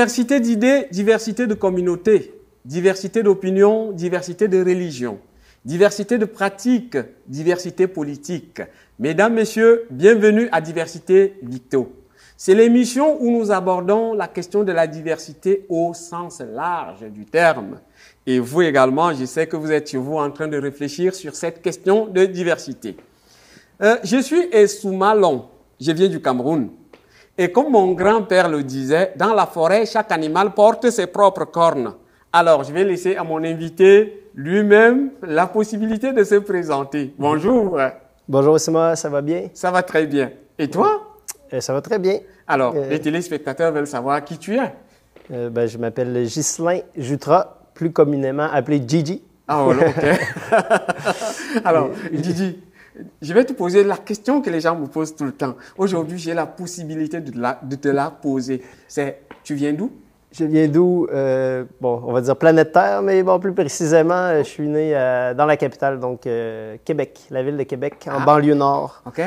Diversité d'idées, diversité de communautés, diversité d'opinions, diversité de religions, diversité de pratiques, diversité politique. Mesdames, Messieurs, bienvenue à Diversité Victo. C'est l'émission où nous abordons la question de la diversité au sens large du terme. Et vous également, je sais que vous êtes chez vous en train de réfléchir sur cette question de diversité. Je suis Essouma Long, je viens du Cameroun. Et comme mon grand-père le disait, dans la forêt, chaque animal porte ses propres cornes. Alors, je vais laisser à mon invité lui-même la possibilité de se présenter. Bonjour. Bonjour Essouma, ça va bien? Ça va très bien. Et toi? Ça va très bien. Alors, les téléspectateurs veulent savoir qui tu es. Je m'appelle Ghislain Jutras, plus communément appelé Gigi. Ah, voilà, OK. Alors, Gigi, je vais te poser la question que les gens me posent tout le temps. Aujourd'hui, j'ai la possibilité de te la poser. C'est, tu viens d'où? Je viens d'où? On va dire planète Terre, mais bon, plus précisément, je suis né dans la capitale, donc Québec, la ville de Québec, en banlieue nord. OK.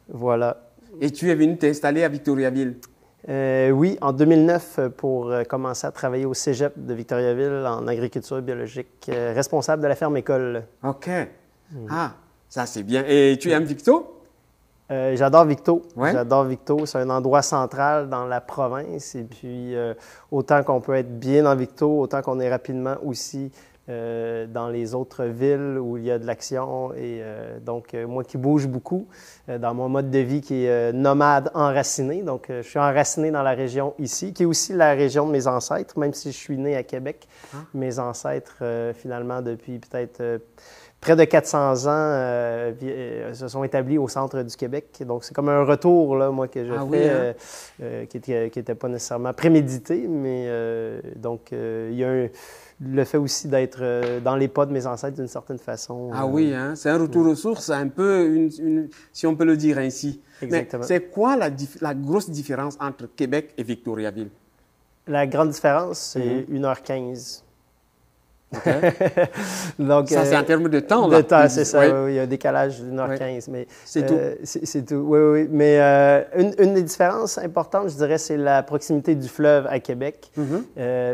Voilà. Et tu es venu t'installer à Victoriaville? Oui, en 2009, pour commencer à travailler au cégep de Victoriaville en agriculture biologique, responsable de la ferme école. OK. Ah, ça c'est bien. Et tu aimes Victo? J'adore Victo. Ouais. J'adore Victo. C'est un endroit central dans la province. Et puis, autant qu'on peut être bien dans Victo, autant qu'on est rapidement aussi dans les autres villes où il y a de l'action. Et donc, moi qui bouge beaucoup dans mon mode de vie qui est nomade enraciné. Donc, je suis enraciné dans la région ici, qui est aussi la région de mes ancêtres, même si je suis né à Québec. Mes ancêtres, finalement, depuis peut-être près de 400 ans, se sont établis au centre du Québec. Donc, c'est comme un retour, là, moi, que je fais, qui n'était pas nécessairement prémédité, mais donc, il y a le fait aussi d'être dans les pas de mes ancêtres d'une certaine façon. Ah oui, hein? C'est un retour aux sources, un peu, si on peut le dire ainsi. Exactement. Mais c'est quoi la grosse différence entre Québec et Victoriaville? La grande différence, c'est 1h15. Okay. Donc, ça, c'est en termes de temps, là? De temps, c'est ça, oui. Oui, il y a un décalage d'1h15. Mais c'est tout? C'est tout, oui. Mais une des différences importantes, je dirais, c'est la proximité du fleuve à Québec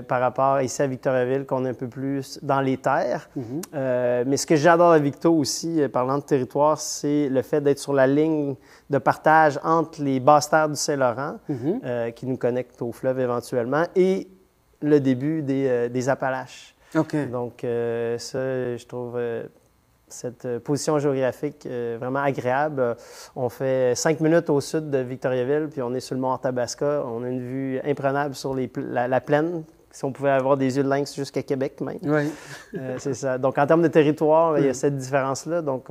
par rapport ici à Victoriaville, qu'on est un peu plus dans les terres. Mais ce que j'adore à Victo aussi, parlant de territoire, c'est le fait d'être sur la ligne de partage entre les basses terres du Saint-Laurent, qui nous connectent au fleuve éventuellement, et le début des Appalaches. Okay. Donc, ça, je trouve cette position géographique vraiment agréable. On fait 5 minutes au sud de Victoriaville, puis on est sur le mont Athabasca. On a une vue imprenable sur la plaine, si on pouvait avoir des yeux de lynx jusqu'à Québec même. Oui. C'est ça. Donc, en termes de territoire, il y a cette différence-là. Donc,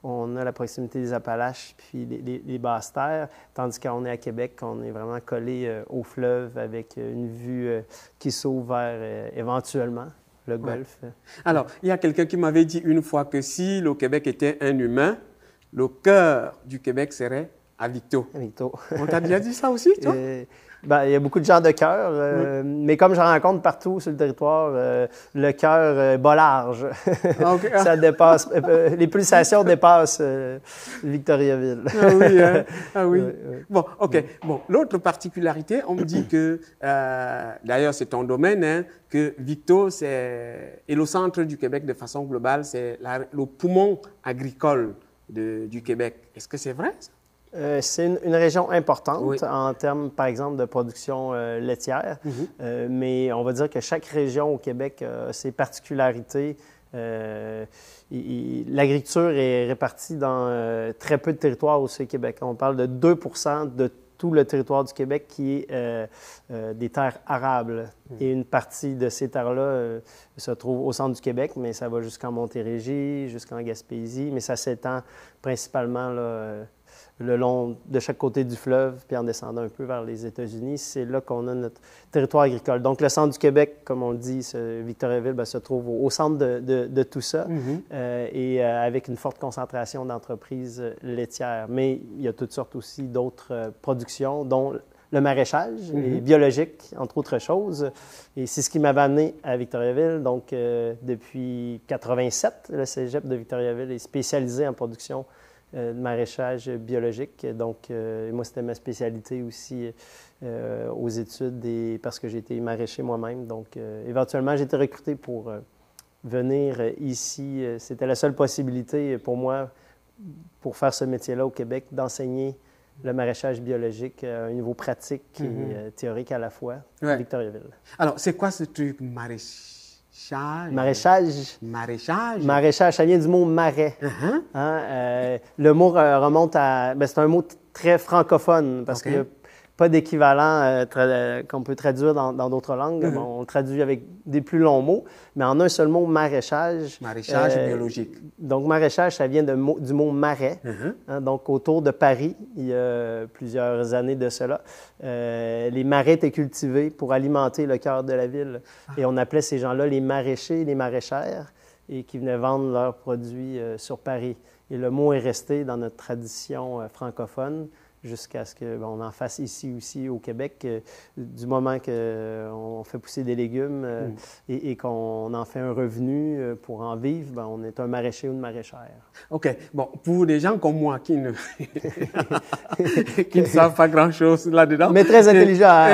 on a la proximité des Appalaches puis les basses terres, tandis qu'on est à Québec, on est vraiment collé au fleuve avec une vue qui s'ouvre vers éventuellement le golfe. Alors, il y a quelqu'un qui m'avait dit une fois que si le Québec était un humain, le cœur du Québec serait à Victo. Victo. On t'a déjà dit ça aussi, toi? Il y a beaucoup de gens de cœur, mais comme je rencontre partout sur le territoire, le cœur bat large. Okay. Ça dépasse, les pulsations dépassent Victoriaville. Ah oui, hein? Ah oui. Bon, OK. Bon, l'autre particularité, on me dit que, d'ailleurs, c'est ton domaine, hein, que Victo est le centre du Québec de façon globale, c'est le poumon agricole du Québec. Est-ce que c'est vrai, ça? C'est une région importante en termes, par exemple, de production laitière, mais on va dire que chaque région au Québec a ses particularités. L'agriculture est répartie dans très peu de territoires aussi au Québec. On parle de 2 % de tout le territoire du Québec qui est des terres arables. Et une partie de ces terres-là se trouve au centre du Québec, mais ça va jusqu'en Montérégie, jusqu'en Gaspésie, mais ça s'étend principalement là, le long de chaque côté du fleuve, puis en descendant un peu vers les États-Unis. C'est là qu'on a notre territoire agricole. Donc, le centre du Québec, comme on le dit, Victoriaville, se trouve au centre de tout ça, et avec une forte concentration d'entreprises laitières. Mais il y a toutes sortes aussi d'autres productions, dont le maraîchage et biologique, entre autres choses. Et c'est ce qui m'avait amené à Victoriaville. Donc, depuis 1987, le cégep de Victoriaville est spécialisé en production de maraîchage biologique. Donc, moi, c'était ma spécialité aussi aux études parce que j'ai été maraîcher moi-même. Donc, éventuellement, j'ai été recruté pour venir ici. C'était la seule possibilité pour moi, pour faire ce métier-là au Québec, d'enseigner le maraîchage biologique à un niveau pratique et théorique à la fois à Victoriaville. Alors, c'est quoi ce truc maraîchage? Maraîchage, ça vient du mot marais. Le mot remonte à... c'est un mot très francophone parce qu'il n'y a pas d'équivalent qu'on peut traduire dans d'autres langues. On le traduit avec des plus longs mots, mais en un seul mot, maraîchage. Maraîchage biologique. Donc, maraîchage, ça vient du mot marais. Donc, autour de Paris, il y a plusieurs années de cela, les marais étaient cultivés pour alimenter le cœur de la ville. Et on appelait ces gens-là les maraîchers, les maraîchères, et qui venaient vendre leurs produits sur Paris. Et le mot est resté dans notre tradition francophone jusqu'à ce qu'on en fasse ici aussi au Québec. Du moment qu'on fait pousser des légumes et qu'on en fait un revenu pour en vivre, on est un maraîcher ou une maraîchère. OK. Bon, pour des gens comme moi qui ne, qui ne savent pas grand-chose là-dedans. Mais très intelligent.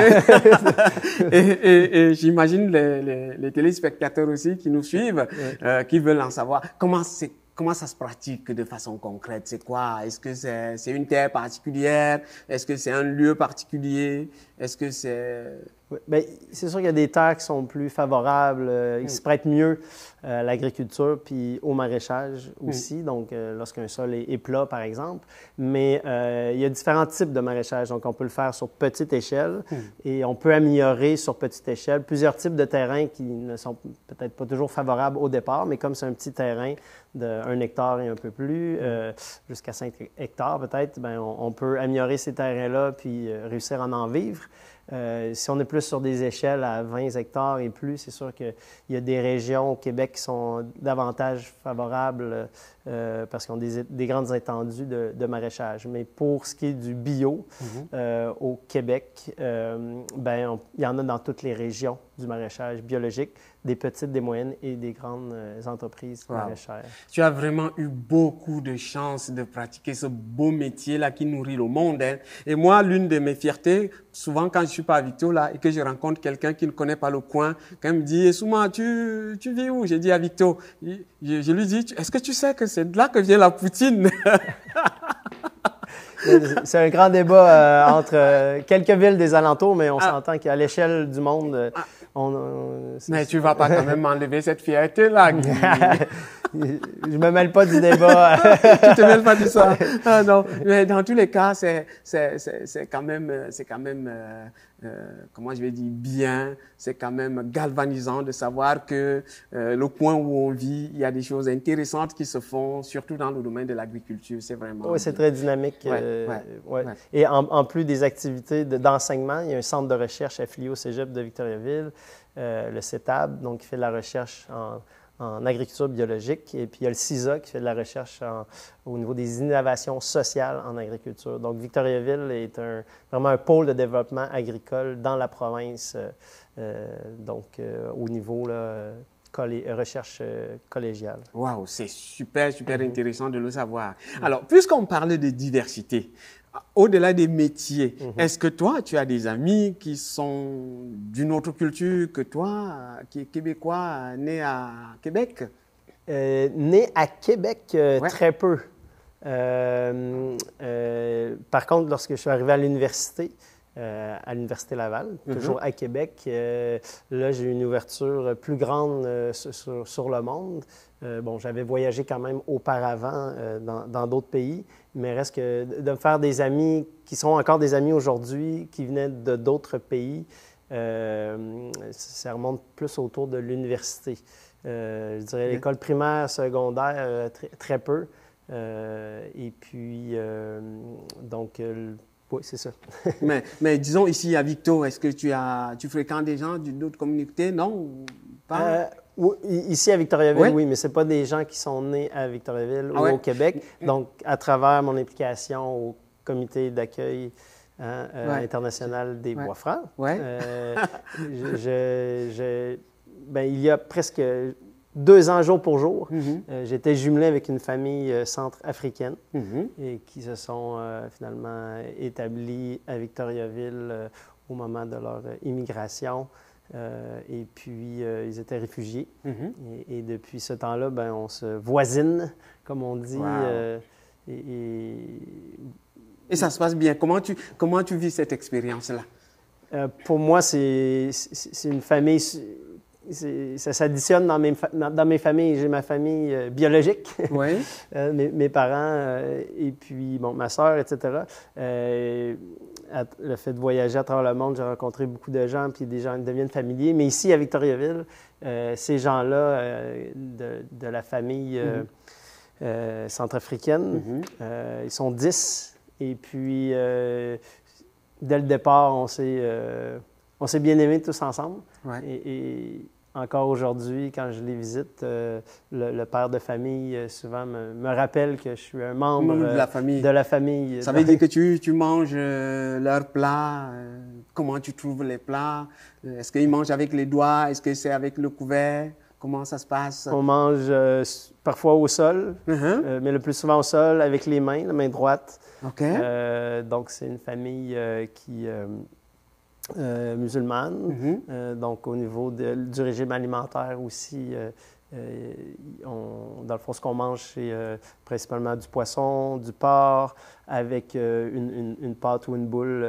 Et j'imagine les téléspectateurs aussi qui nous suivent, qui veulent en savoir comment ça se pratique de façon concrète? C'est quoi? Est-ce que c'est une terre particulière? Est-ce que c'est un lieu particulier? Est-ce que c'est... Bien, c'est sûr qu'il y a des terres qui sont plus favorables, qui se prêtent mieux à l'agriculture puis au maraîchage aussi, donc lorsqu'un sol est plat, par exemple. Mais il y a différents types de maraîchage. Donc, on peut le faire sur petite échelle et on peut améliorer sur petite échelle plusieurs types de terrains qui ne sont peut-être pas toujours favorables au départ, mais comme c'est un petit terrain de 1 hectare et un peu plus, jusqu'à 5 hectares peut-être, bien, on peut améliorer ces terrains-là puis réussir à en vivre. Si on est plus sur des échelles à 20 hectares et plus, c'est sûr qu'il y a des régions au Québec qui sont davantage favorables parce qu'ils ont des grandes étendues de maraîchage. Mais pour ce qui est du bio au Québec, il y en a dans toutes les régions du maraîchage biologique, des petites, des moyennes et des grandes entreprises maraîchères. Tu as vraiment eu beaucoup de chance de pratiquer ce beau métier-là qui nourrit le monde. Et moi, l'une de mes fiertés, souvent quand je suis pas à Victo là et que je rencontre quelqu'un qui ne connaît pas le coin, quand il me dit « Souma, tu vis où ?» J'ai dit « À Victo ». Je lui dis « Est-ce que tu sais que c'est de là que vient la poutine ?» C'est un grand débat entre quelques villes des alentours, mais on s'entend qu'à l'échelle du monde, mais tu vas pas quand même m'enlever cette fierté-là, Guy. Je me mêle pas du débat. Tu te mêles pas de ça. Ah non, mais dans tous les cas, c'est quand même, comment je vais dire, bien. C'est quand même galvanisant de savoir que le coin où on vit, il y a des choses intéressantes qui se font, surtout dans le domaine de l'agriculture. C'est vraiment... Oui, c'est très dynamique. Ouais. Et en plus des activités d'enseignement, il y a un centre de recherche affilié au Cégep de Victoriaville, le CETAB, donc qui fait de la recherche en agriculture biologique. Et puis, il y a le CISA qui fait de la recherche au niveau des innovations sociales en agriculture. Donc, Victoriaville est vraiment un pôle de développement agricole dans la province, au niveau recherche collégiale. Wow, c'est super intéressant de le savoir. Alors, puisqu'on parlait de diversité, au-delà des métiers, est-ce que toi, tu as des amis qui sont d'une autre culture que toi, qui est québécois, né à Québec? Né à Québec, très peu. Par contre, lorsque je suis arrivé à l'université Laval, toujours à Québec, là, j'ai eu une ouverture plus grande sur le monde. J'avais voyagé quand même auparavant dans d'autres pays, mais reste que de me faire des amis qui sont encore des amis aujourd'hui, qui venaient de d'autres pays, ça remonte plus autour de l'université. Je dirais l'école primaire, secondaire, très peu. Et puis, oui, c'est ça. mais disons ici à Victo, est-ce que tu fréquentes des gens d'autres communautés, non? Ou pas? Oui, ici à Victoriaville, oui, mais ce n'est pas des gens qui sont nés à Victoriaville ou au Québec. Donc, à travers mon implication au comité d'accueil international des Bois-Francs, il y a presque 2 ans jour pour jour. J'étais jumelé avec une famille centrafricaine et qui se sont finalement établis à Victoriaville au moment de leur immigration. Et puis, ils étaient réfugiés. Et depuis ce temps-là, ben, on se voisine, comme on dit. Wow. Et ça se passe bien. Comment tu vis cette expérience-là? Pour moi, c'est une famille... Ça s'additionne dans mes familles. J'ai ma famille biologique, Oui. mes parents, et puis bon, ma sœur, etc. Le fait de voyager à travers le monde, j'ai rencontré beaucoup de gens, puis des gens deviennent familiers. Mais ici, à Victoriaville, ces gens-là de la famille centrafricaine, ils sont 10. Et puis, dès le départ, on s'est bien aimés tous ensemble. Ouais. Et encore aujourd'hui, quand je les visite, le père de famille souvent me rappelle que je suis un membre de la famille. De la famille. Ça veut dire que tu manges leurs plats. Comment tu trouves les plats? Est-ce qu'ils mangent avec les doigts? Est-ce que c'est avec le couvert? Comment ça se passe? On mange parfois au sol, mais le plus souvent au sol avec les mains, la main droite. OK. Donc, c'est une famille qui... musulmane. Donc, au niveau du régime alimentaire aussi, dans le fond, ce qu'on mange, c'est principalement du poisson, du porc, avec une pâte ou une boule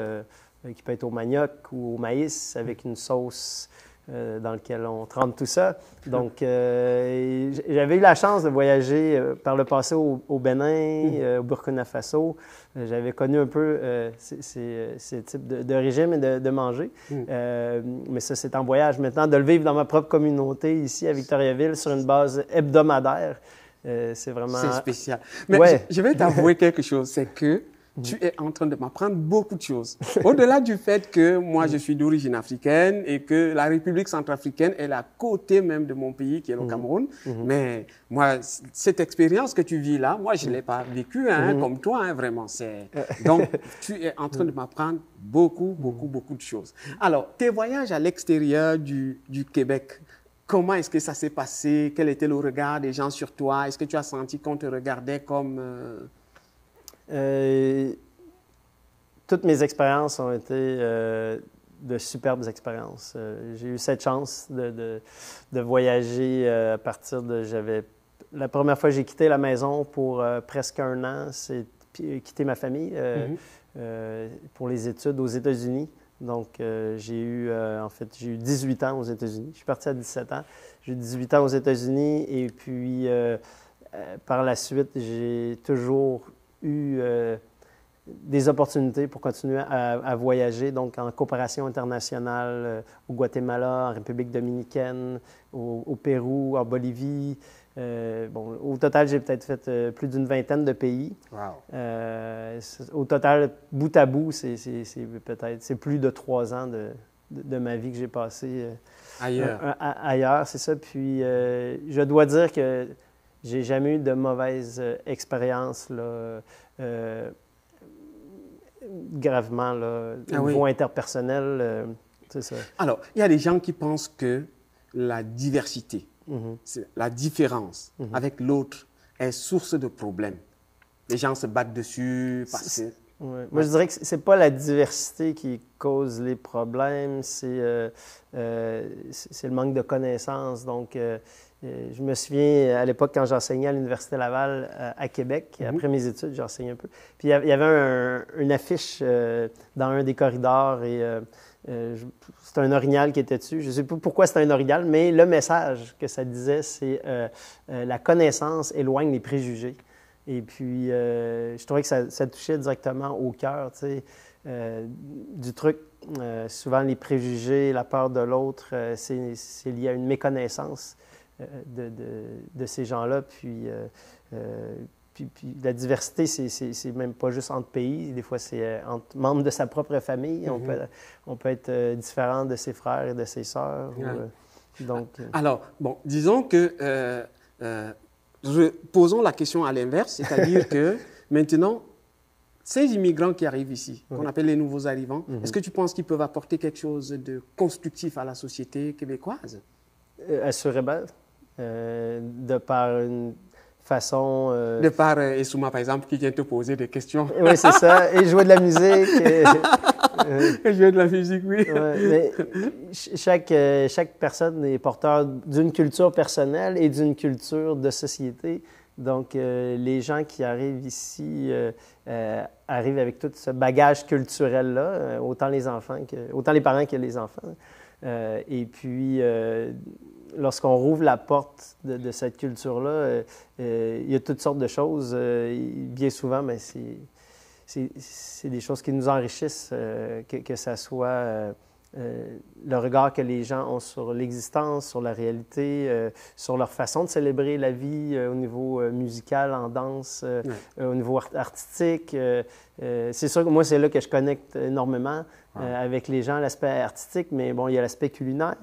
qui peut être au manioc ou au maïs, avec une sauce dans laquelle on trempe tout ça. Donc, j'avais eu la chance de voyager par le passé au Bénin, au Burkina Faso. J'avais connu un peu ces types de régimes et de manger. Mais ça, c'est en voyage. Maintenant, de le vivre dans ma propre communauté, ici, à Victoriaville, sur une base hebdomadaire, c'est vraiment... C'est spécial. Mais ouais. je vais t'avouer quelque chose, c'est que tu es en train de m'apprendre beaucoup de choses. Au-delà du fait que moi, je suis d'origine africaine et que la République centrafricaine est à côté même de mon pays, qui est le Cameroun. Mais moi, cette expérience que tu vis là, moi, je ne l'ai pas vécue comme toi, vraiment. Donc, tu es en train de m'apprendre beaucoup de choses. Alors, tes voyages à l'extérieur du Québec, comment est-ce que ça s'est passé? Quel était le regard des gens sur toi? Est-ce que tu as senti qu'on te regardait comme... Toutes mes expériences ont été de superbes expériences. J'ai eu cette chance de voyager à partir de... La première fois que j'ai quitté la maison pour presque 1 an, c'est quitter ma famille pour les études aux États-Unis. Donc, j'ai eu 18 ans aux États-Unis. Je suis parti à 17 ans. J'ai eu 18 ans aux États-Unis et puis par la suite, j'ai toujours eu des opportunités pour continuer à voyager, donc en coopération internationale au Guatemala, en République dominicaine, au Pérou, en Bolivie. Au total, j'ai peut-être fait plus d'une 20aine de pays. Wow. Au total, bout à bout, c'est plus de 3 ans de ma vie que j'ai passé ailleurs, c'est ça. Puis, je dois dire que j'ai jamais eu de mauvaise expérience gravement au niveau interpersonnel. C'est ça. Alors, il y a des gens qui pensent que la diversité, la différence avec l'autre est source de problèmes. Les gens se battent dessus parce que... Moi, je dirais que c'est pas la diversité qui cause les problèmes, c'est le manque de connaissances. Donc, je me souviens, à l'époque, quand j'enseignais à l'Université Laval à Québec, après mes études, j'enseignais un peu. Puis, il y avait une affiche dans un des corridors et c'était un orignal qui était dessus. Je ne sais pas pourquoi c'était un orignal, mais le message que ça disait, c'est la connaissance éloigne les préjugés. Et puis, je trouvais que ça touchait directement au cœur, tu sais, du truc. Souvent, les préjugés, la peur de l'autre, c'est lié à une méconnaissance de ces gens-là. Puis, la diversité, c'est même pas juste entre pays. Des fois, c'est entre membres de sa propre famille. On peut être différent de ses frères et de ses sœurs. Alors, bon, disons que... posons la question à l'inverse, c'est-à-dire que maintenant, ces immigrants qui arrivent ici, qu'on appelle les nouveaux arrivants, est-ce que tu penses qu'ils peuvent apporter quelque chose de constructif à la société québécoise? Assurément. de par une façon... De par Essouma, par exemple, qui vient te poser des questions. Oui, c'est ça. Et jouer de la musique. Et jouer de la musique, oui. Ouais, mais chaque personne est porteur d'une culture personnelle et d'une culture de société. Donc, les gens qui arrivent ici arrivent avec tout ce bagage culturel-là, autant les parents que les enfants. Et puis, lorsqu'on rouvre la porte de cette culture-là, il y a toutes sortes de choses. Bien souvent, mais c'est des choses qui nous enrichissent, que ça soit le regard que les gens ont sur l'existence, sur la réalité, sur leur façon de célébrer la vie au niveau musical, en danse, au niveau artistique. C'est sûr que moi, c'est là que je connecte énormément avec les gens, l'aspect artistique, mais bon, il y a l'aspect culinaire.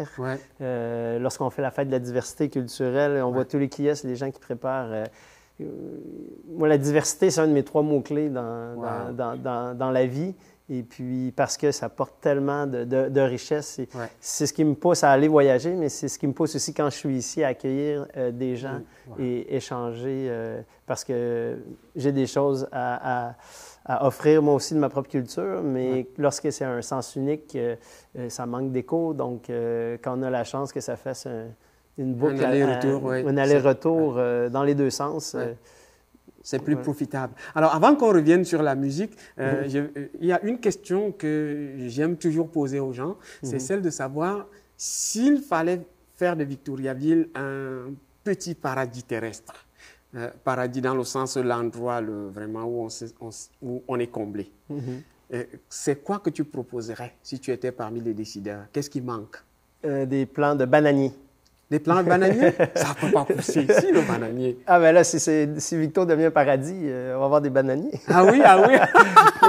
Lorsqu'on fait la fête de la diversité culturelle, on voit tous les clients, c'est les gens qui préparent. Moi, la diversité, c'est un de mes 3 mots-clés dans la vie. Et puis, parce que ça porte tellement de richesse, c'est ce qui me pousse à aller voyager, mais c'est ce qui me pousse aussi quand je suis ici à accueillir des gens et échanger, parce que j'ai des choses à offrir moi aussi de ma propre culture, mais lorsque c'est un sens unique, ça manque d'écho. Donc, quand on a la chance que ça fasse une boucle, un aller-retour dans les 2 sens, c'est plus profitable. Alors, avant qu'on revienne sur la musique, il y a une question que j'aime toujours poser aux gens, c'est celle de savoir s'il fallait faire de Victoriaville un petit paradis terrestre. Paradis dans le sens de l'endroit vraiment où on est comblé. C'est quoi que tu proposerais si tu étais parmi les décideurs? Qu'est-ce qui manque? Des plants de bananiers. Des plants de bananiers? Ça ne peut pas pousser ici, le bananier. Ah ben là, si Victo devient un paradis, on va avoir des bananiers. Ah oui, ah oui.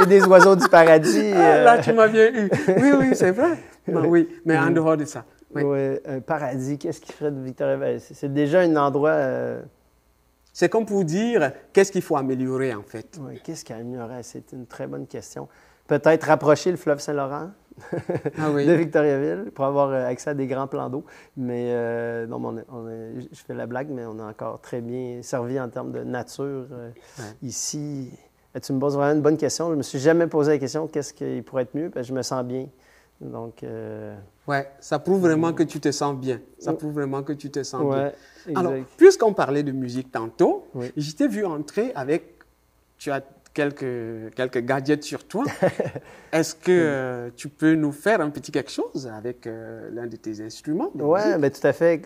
Et des oiseaux du paradis. Là, tu m'as bien eu. Oui, oui, c'est vrai. Oui, mais en dehors de ça. Oui, un paradis, qu'est-ce qu'il ferait de Victoriaville? C'est déjà un endroit... C'est comme pour dire, qu'est-ce qu'il faut améliorer, en fait? Oui, qu'est-ce qu'il y a à améliorer? C'est une très bonne question. Peut-être rapprocher le fleuve Saint-Laurent de Victoriaville pour avoir accès à des grands plans d'eau. Mais non, je fais la blague, mais on est encore très bien servi en termes de nature ici. Tu me poses vraiment une bonne question. Je ne me suis jamais posé la question qu'est-ce qui pourrait être mieux. Je me sens bien. Donc, oui, ça prouve vraiment que tu te sens bien. Ça prouve vraiment que tu te sens bien. Exact. Alors, puisqu'on parlait de musique tantôt, je t'ai vu entrer avec... Tu as quelques gadgets sur toi. Est-ce que tu peux nous faire un petit quelque chose avec l'un de tes instruments? Oui, bien, tout à fait.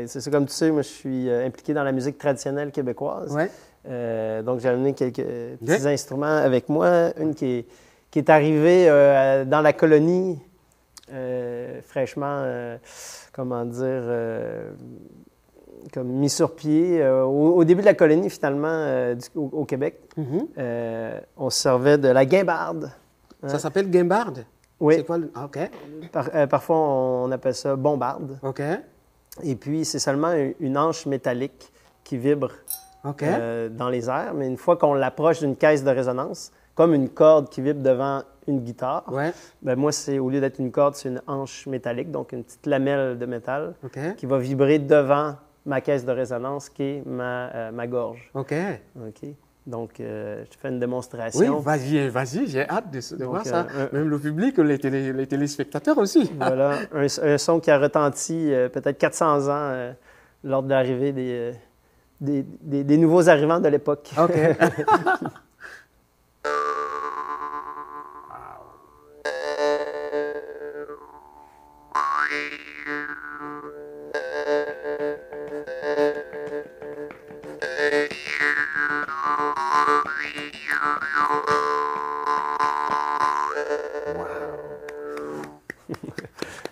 C'est ça, comme tu sais, moi, je suis impliqué dans la musique traditionnelle québécoise. Donc, j'ai amené quelques petits instruments avec moi. Une qui est arrivée dans la colonie, fraîchement, comment dire... comme mis sur pied. Au début de la colonie, finalement, au Québec, on se servait de la guimbarde. Ça s'appelle guimbarde? Oui. C'est quoi OK. Parfois, on appelle ça bombarde. OK. Et puis, c'est seulement une hanche métallique qui vibre dans les airs. Mais une fois qu'on l'approche d'une caisse de résonance, comme une corde qui vibre devant une guitare, ben moi, au lieu d'être une corde, c'est une hanche métallique, donc une petite lamelle de métal qui va vibrer devant ma caisse de résonance qui est ma gorge. OK. Donc, je te fais une démonstration. Oui, vas-y, j'ai hâte de voir ça. Même le public, les téléspectateurs aussi. Voilà, un son qui a retenti peut-être 400 ans lors de l'arrivée des nouveaux arrivants de l'époque. OK.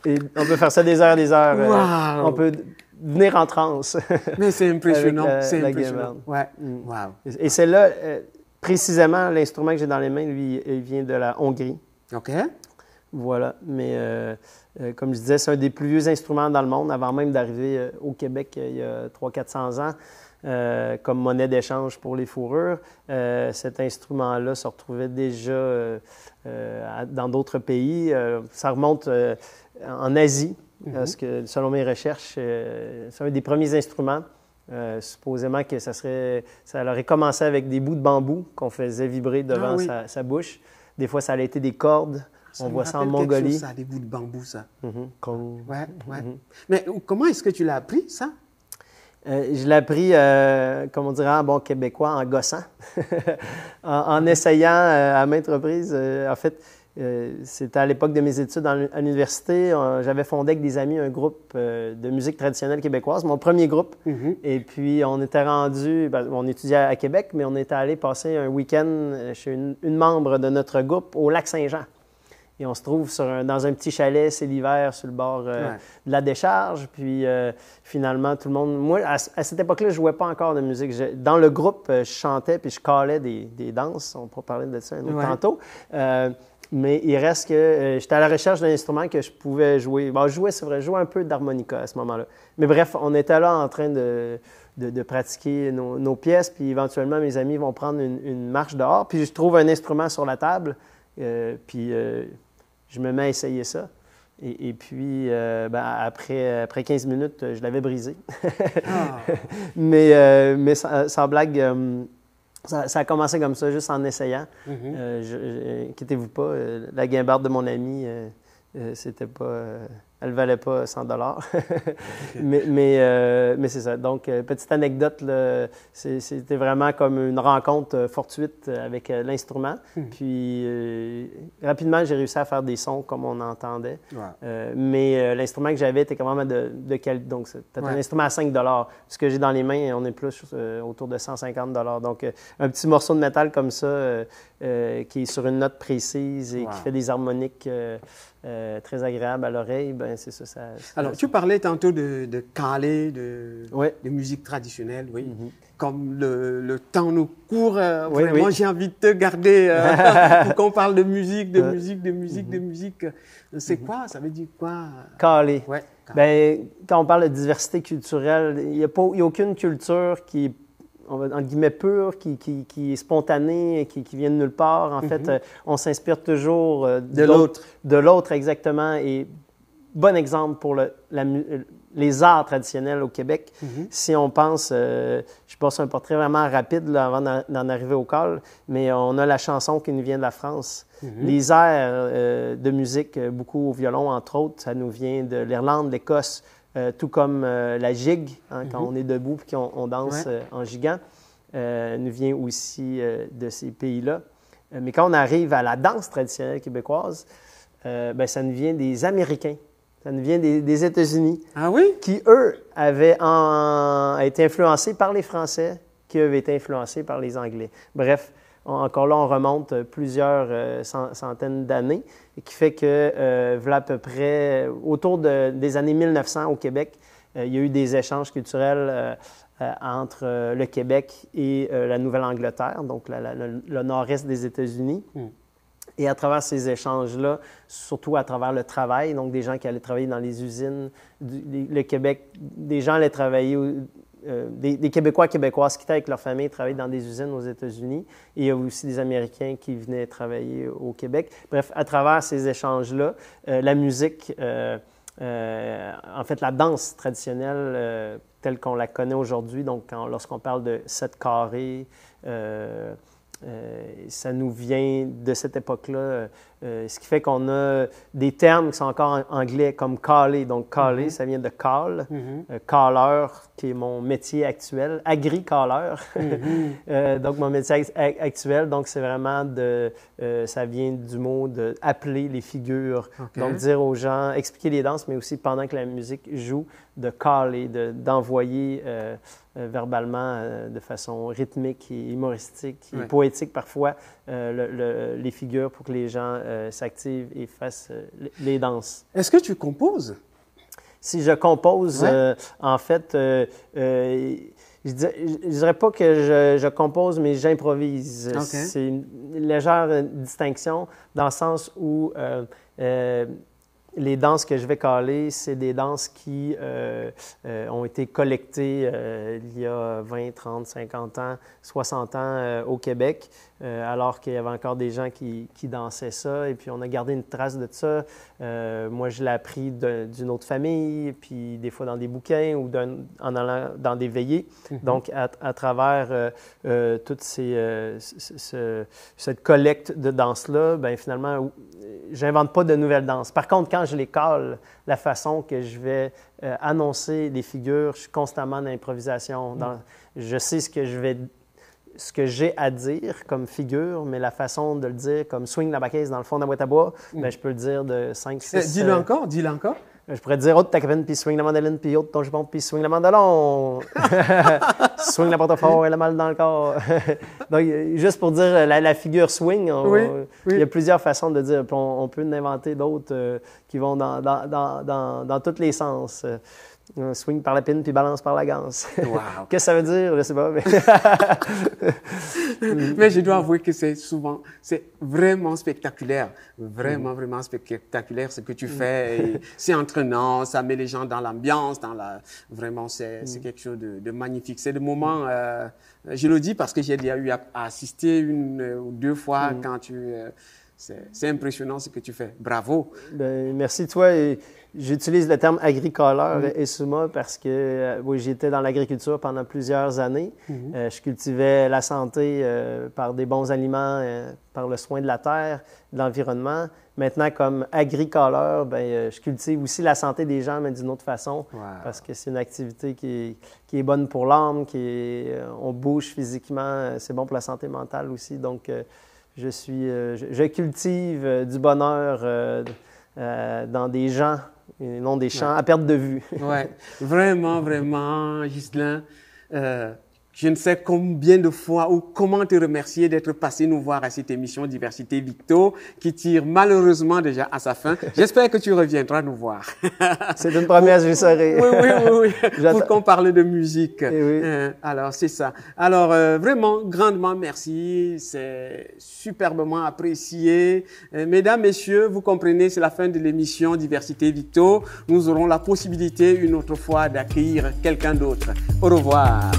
Et on peut faire ça des heures, des heures. Wow. On peut venir en transe. Mais c'est impressionnant, c'est impressionnant. Ouais. Wow. Et c'est là, précisément, l'instrument que j'ai dans les mains, lui, il vient de la Hongrie. OK. Voilà. Mais comme je disais, c'est un des plus vieux instruments dans le monde, avant même d'arriver au Québec il y a 300-400 ans. Comme monnaie d'échange pour les fourrures. Cet instrument-là se retrouvait déjà dans d'autres pays. Ça remonte en Asie, parce que selon mes recherches, c'est un des premiers instruments. Supposément que ça aurait commencé avec des bouts de bambou qu'on faisait vibrer devant sa bouche. Des fois, ça a été des cordes. On voit ça en Mongolie. Ça, des bouts de bambou, ça. Ouais. Mais comment est-ce que tu l'as appris, ça? Je l'ai appris, comme on dirait en bon québécois, en gossant, en essayant à maintes reprises. En fait, c'était à l'époque de mes études à l'université. J'avais fondé avec des amis un groupe de musique traditionnelle québécoise, mon premier groupe. Et puis, on était rendu, on étudiait à Québec, mais on était allé passer un week-end chez une membre de notre groupe au Lac-Saint-Jean. Et on se trouve dans un petit chalet, c'est l'hiver, sur le bord de la décharge. Puis finalement, tout le monde... Moi, à cette époque-là, je ne jouais pas encore de musique. Dans le groupe, je chantais puis je calais des danses. On pourra parler de ça un autre tantôt. Mais il reste que j'étais à la recherche d'un instrument que je pouvais jouer. Bon, je jouais un peu d'harmonica à ce moment-là. Mais bref, on était là en train de pratiquer nos pièces. Puis éventuellement, mes amis vont prendre une marche dehors. Puis je trouve un instrument sur la table. Puis je me mets à essayer ça. Et puis, après 15 minutes, je l'avais brisé. Mais sans blague, ça a commencé comme ça, juste en essayant. Inquiétez-vous pas, la guimbarde de mon ami, c'était pas... elle ne valait pas 100 mais c'est ça. Donc, petite anecdote, là, c'était vraiment comme une rencontre fortuite avec l'instrument. Puis, rapidement, j'ai réussi à faire des sons comme on entendait. Mais l'instrument que j'avais était quand même de qualité. Donc, c'était un instrument à 5 $. Ce que j'ai dans les mains, on est plus autour de 150 $. Donc, un petit morceau de métal comme ça, qui est sur une note précise et qui fait des harmoniques très agréables à l'oreille, ben c'est ça. Alors, tu parlais tantôt de calé, de musique traditionnelle, Comme le temps nous court, vraiment, j'ai envie de te garder pour qu'on parle de musique, de musique. C'est quoi? Ça veut dire quoi? Calé. Ben, quand on parle de diversité culturelle, il n'y a aucune culture qui est entre guillemets pure, qui est spontanée, qui vient de nulle part. En fait, on s'inspire toujours de l'autre, exactement. Et bon exemple pour les arts traditionnels au Québec. Si on pense, je passe un portrait vraiment rapide là, avant d'en arriver au col, mais on a la chanson qui nous vient de la France. Les airs de musique, beaucoup au violon, entre autres, ça nous vient de l'Irlande, l'Écosse, tout comme la gigue, quand on est debout et qu'on danse en giguant, nous vient aussi de ces pays-là. Mais quand on arrive à la danse traditionnelle québécoise, ça nous vient des Américains. Ça nous vient des États-Unis. Ah oui? Qui, eux, avaient été influencés par les Français, qui avaient été influencés par les Anglais. Bref, encore là, on remonte plusieurs centaines d'années, et qui fait que, voilà à peu près, autour des années 1900 au Québec, il y a eu des échanges culturels entre le Québec et la Nouvelle-Angleterre, donc le nord-est des États-Unis. Et à travers ces échanges-là, surtout à travers le travail, donc des gens qui allaient travailler dans les usines, le Québec, des gens allaient travailler, des Québécois, Québécoises qui étaient avec leur famille travailler dans des usines aux États-Unis. Et il y a aussi des Américains qui venaient travailler au Québec. Bref, à travers ces échanges-là, la musique, en fait, la danse traditionnelle telle qu'on la connaît aujourd'hui, donc lorsqu'on parle de 7 carrés, ça nous vient de cette époque-là, ce qui fait qu'on a des termes qui sont encore en anglais, comme caller. Donc, caller, ça vient de call. Caller, qui est mon métier actuel. Agri-caller. Donc, mon métier actuel, donc c'est vraiment ça vient du mot de appeler les figures. Donc, dire aux gens, expliquer les danses, mais aussi pendant que la musique joue, de caller, d'envoyer verbalement de façon rythmique et humoristique et poétique parfois les figures pour que les gens s'activent et fassent les danses. Est-ce que tu composes? Si je compose, en fait, je dirais pas que je compose, mais j'improvise. C'est une légère distinction dans le sens où Les danses que je vais caler, c'est des danses qui ont été collectées il y a 20, 30, 50 ans, 60 ans au Québec, alors qu'il y avait encore des gens qui dansaient ça. Et puis, on a gardé une trace de ça. Moi, je l'ai appris d'une autre famille, puis des fois dans des bouquins ou en allant dans des veillées. Donc, à travers toute cette collecte de danses-là, bien, finalement, j'invente pas de nouvelles danses. Par contre, quand je les cale, la façon que je vais annoncer les figures, je suis constamment en improvisation. Je sais ce que j'ai à dire comme figure, mais la façon de le dire, comme swing la baquette dans le fond de la boîte à bois, bien, je peux le dire de 5, 6... Dis-le encore, dis-le encore. Je pourrais te dire, haute ta cabine, puis swing la mandoline, puis haute ton jupon, puis swing la mandolon. Swing la porte-fort et la malle dans le corps. Donc, juste pour dire la figure swing, il y a plusieurs façons de dire. Puis on peut en inventer d'autres qui vont dans tous les sens. Swing par la pine, puis balance par la ganse. Wow. Qu'est-ce que ça veut dire? Je ne sais pas. Mais je dois avouer que c'est vraiment spectaculaire. Vraiment, vraiment spectaculaire ce que tu fais. C'est entraînant, ça met les gens dans l'ambiance, vraiment, c'est quelque chose de magnifique. C'est le moment, je le dis parce que j'ai déjà eu à assister 1 ou 2 fois quand c'est impressionnant ce que tu fais. Bravo. Ben, merci toi. J'utilise le terme agricoleur ESUMA parce que j'étais dans l'agriculture pendant plusieurs années. Je cultivais la santé par des bons aliments, par le soin de la terre, de l'environnement. Maintenant, comme agricoleur, je cultive aussi la santé des gens, mais d'une autre façon, parce que c'est une activité qui est bonne pour l'âme, on bouge physiquement, c'est bon pour la santé mentale aussi. Donc, je cultive du bonheur dans des gens et non des champs à perte de vue. Oui, vraiment, vraiment, Ghislain. Je ne sais combien de fois ou comment te remercier d'être passé nous voir à cette émission Diversité Victo qui tire malheureusement déjà à sa fin. J'espère que tu reviendras nous voir. C'est une promesse, je serai. Oui. Pour qu'on parle de musique. Oui. Alors, c'est ça. Alors, vraiment, grandement merci. C'est superbement apprécié. Mesdames, messieurs, vous comprenez, c'est la fin de l'émission Diversité Victo. Nous aurons la possibilité une autre fois d'accueillir quelqu'un d'autre. Au revoir.